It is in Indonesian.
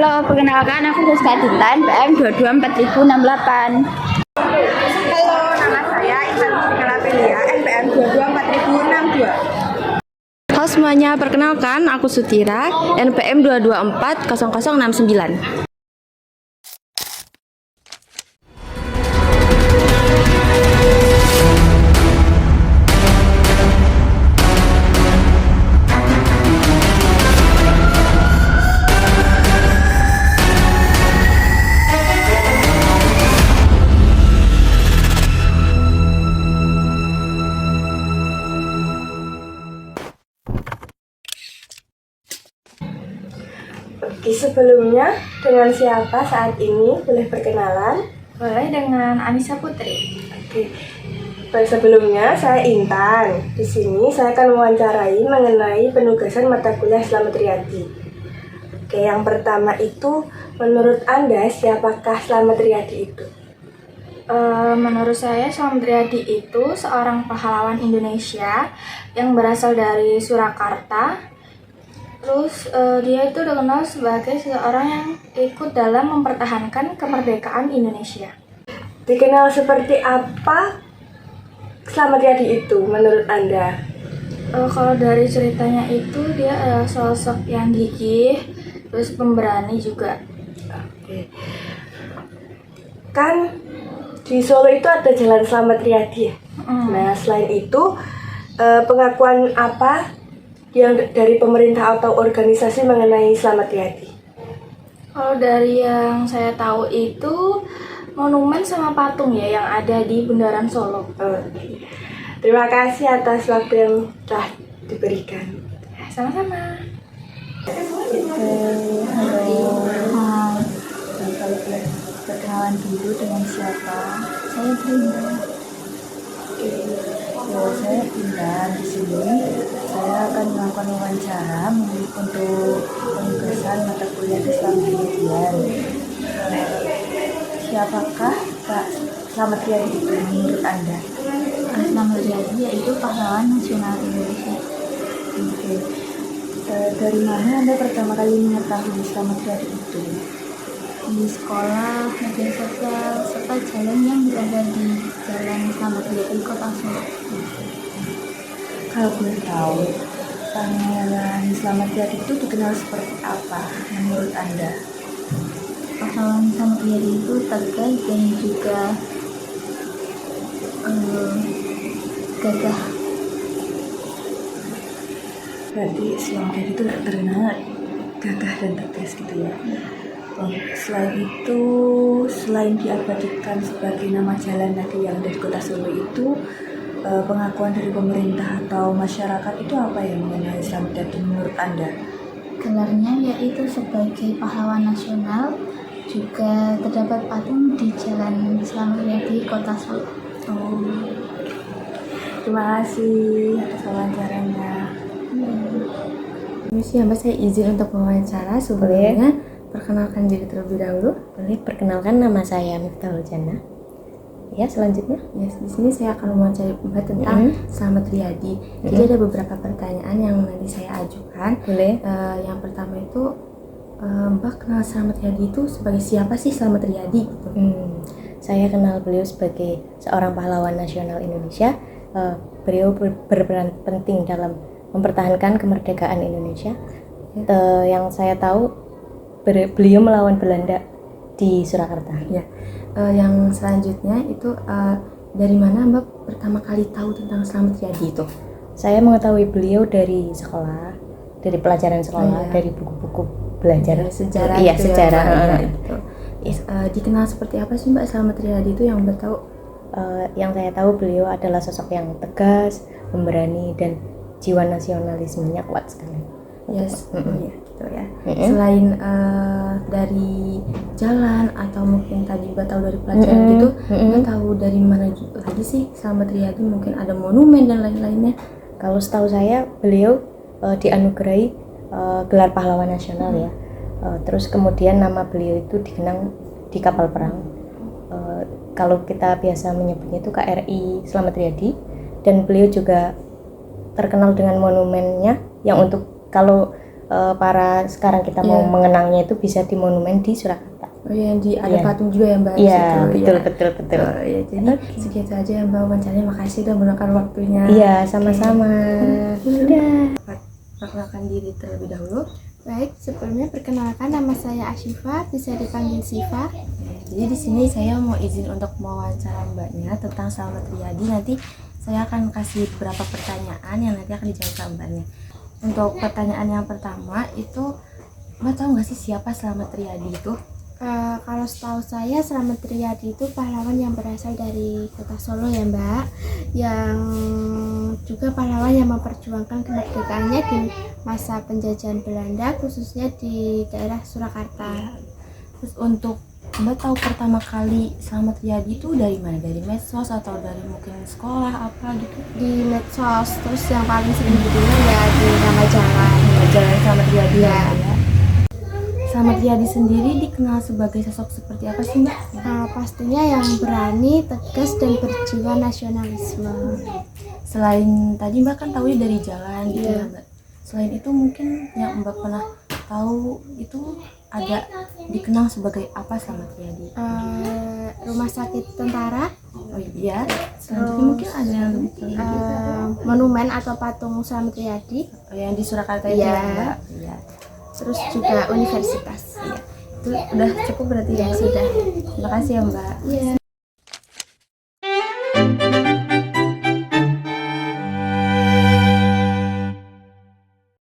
Halo, perkenalkan aku Rizka Dintan, PM 224068. Halo, nama saya Intan Mustika Aprilia, NPM 224062. Halo semuanya, perkenalkan aku Sutira, NPM 2240069. Oke, sebelumnya dengan siapa saat ini? Boleh perkenalan? Boleh dengan Anissa Putri. Oke. Baik, sebelumnya saya Intan. Di sini saya akan mewawancarai mengenai penugasan mata kuliah Slamet Riyadi. Oke, yang pertama itu menurut Anda siapakah Slamet Riyadi itu? Menurut saya Slamet Riyadi itu seorang pahlawan Indonesia yang berasal dari Surakarta. Terus dia itu dikenal sebagai seorang yang ikut dalam mempertahankan kemerdekaan Indonesia. Dikenal seperti apa Slamet Riyadi itu menurut Anda? Kalau dari ceritanya itu dia adalah sosok yang gigih, terus pemberani juga. Oke. Kan di Solo itu ada Jalan Slamet Riyadi ya. Nah, selain itu pengakuan apa yang dari pemerintah atau organisasi mengenai Slamet Riyadi? Kalau dari yang saya tahu itu monumen sama patung ya yang ada di Bundaran Solo. Oke. Terima kasih atas waktu yang telah diberikan. Sama-sama. Perkenalan dulu dengan siapa? Saya Dinda. Saya Dinda. Di sini saya akan melakukan wawancara untuk penugasan mata kuliah Islam Kemudian. Siapakah Kak Slamet Riyadi itu menurut Anda? Slamet Riyadi yaitu pahlawan nasional Indonesia. Oke. Dari mana Anda pertama kali mengetahui Slamet Riyadi itu? Di sekolah, media sosial, serta jalan yang berada di Jalan Slamet Riyadi, Kota Solo. Kalau boleh tahu, pahlawan Slamet Riyadi itu dikenal seperti apa menurut Anda? Pahlawan Slamet Riyadi itu tegas dan juga gagah. Berarti Slamet Riyadi itu terkenal gagah dan tegas gitu ya. Selain diabadikan sebagai nama jalan tadi yang dari Kota Solo itu, pengakuan dari pemerintah atau masyarakat itu apa yang mengenai Slamet Riyadi menurut Anda? Gelarnya yaitu sebagai pahlawan nasional, juga terdapat patung di Jalan Slamet Riyadi, Kota Solo. Terima kasih atas wawancaranya. Permisi ya Mbak, saya izin untuk mewawancara. Sebelumnya perkenalkan diri terlebih dahulu. Boleh, perkenalkan nama saya Miftahul Jannah. Ya, selanjutnya. Yes, di sini saya akan mewawancarai Mbak tentang Slamet Riyadi. Jadi ada beberapa pertanyaan yang nanti saya ajukan. Boleh. Yang pertama itu, Mbak kenal Slamet Riyadi itu sebagai siapa sih Slamet Riyadi? Gitu. Saya kenal beliau sebagai seorang pahlawan nasional Indonesia. Beliau berperan penting dalam mempertahankan kemerdekaan Indonesia. Yang saya tahu, beliau melawan Belanda di Surakarta. Ya. Yang selanjutnya itu dari mana Mbak pertama kali tahu tentang Slamet Riyadi itu? Saya mengetahui beliau dari sekolah, dari pelajaran sekolah, dari buku-buku belajar sejarah. Iya, gitu sejarah. Ya, gitu. Dikenal seperti apa sih Mbak Slamet Riyadi itu yang Mbak tahu? Yang saya tahu beliau adalah sosok yang tegas, pemberani, dan jiwa nasionalismenya kuat sekali. Yes, ya, gitu ya. Selain dari jalan atau mungkin tadi Mbak tahu dari pelajaran gitu, Mbak tahu dari mana lagi sih Slamet Riyadi? Mungkin ada monumen dan lain-lainnya. Kalau setahu saya beliau dianugerahi gelar pahlawan nasional ya. Terus kemudian nama beliau itu dikenang di kapal perang. Kalau kita biasa menyebutnya itu KRI Slamet Riyadi, dan beliau juga terkenal dengan monumennya yang untuk kalau para sekarang kita mau mengenangnya itu bisa di monumen di Surakarta. Oh ya, ada Iya. patung juga ya Mbak? di Iya, situ, betul, ya. betul. Oh, ya, jadi segitu aja ya Mbak wawancaranya. Makasih udah meluangkan waktunya. Iya, sama-sama. Udah. Perkenalkan diri terlebih dahulu. Baik, sebelumnya perkenalkan nama saya Asyifa, bisa dipanggil Siva. Jadi di sini saya mau izin untuk mewawancara Mbaknya tentang Slamet Riyadi. Nanti saya akan kasih beberapa pertanyaan yang nanti akan dijawab sama Mbaknya. Untuk pertanyaan yang pertama itu, Mbak tahu nggak sih siapa Slamet Riyadi itu? Kalau setahu saya, Slamet Riyadi itu pahlawan yang berasal dari kota Solo ya Mbak, yang juga pahlawan yang memperjuangkan kemerdekaannya di masa penjajahan Belanda, khususnya di daerah Surakarta. Terus untuk Mbak tahu pertama kali Slamet Riyadi itu dari mana? Dari medsos atau dari mungkin sekolah apa gitu? Di medsos, terus yang paling sering didengar ya di nama jalan. Jalan Slamet Riyadi Ya. ya. Slamet Riyadi sendiri dikenal sebagai sosok seperti apa sih Mbak? Pastinya yang berani, tegas, dan berjiwa nasionalisme. Selain tadi Mbak kan tahu dari jalan gitu Iya. ya Mbak. Selain itu mungkin yang Mbak pernah tahu itu ada dikenal sebagai apa Slamet Riyadi? Rumah sakit tentara, Oh iya. Selanjutnya mungkin ada yang lebih tahu. monumen atau patung Slamet Riyadi, Oh, yang di Surakarta itu Iya. ya Mbak. Iya. terus juga universitas. Itu udah cukup berarti ya. Sudah. Terima kasih ya Mbak. Iya.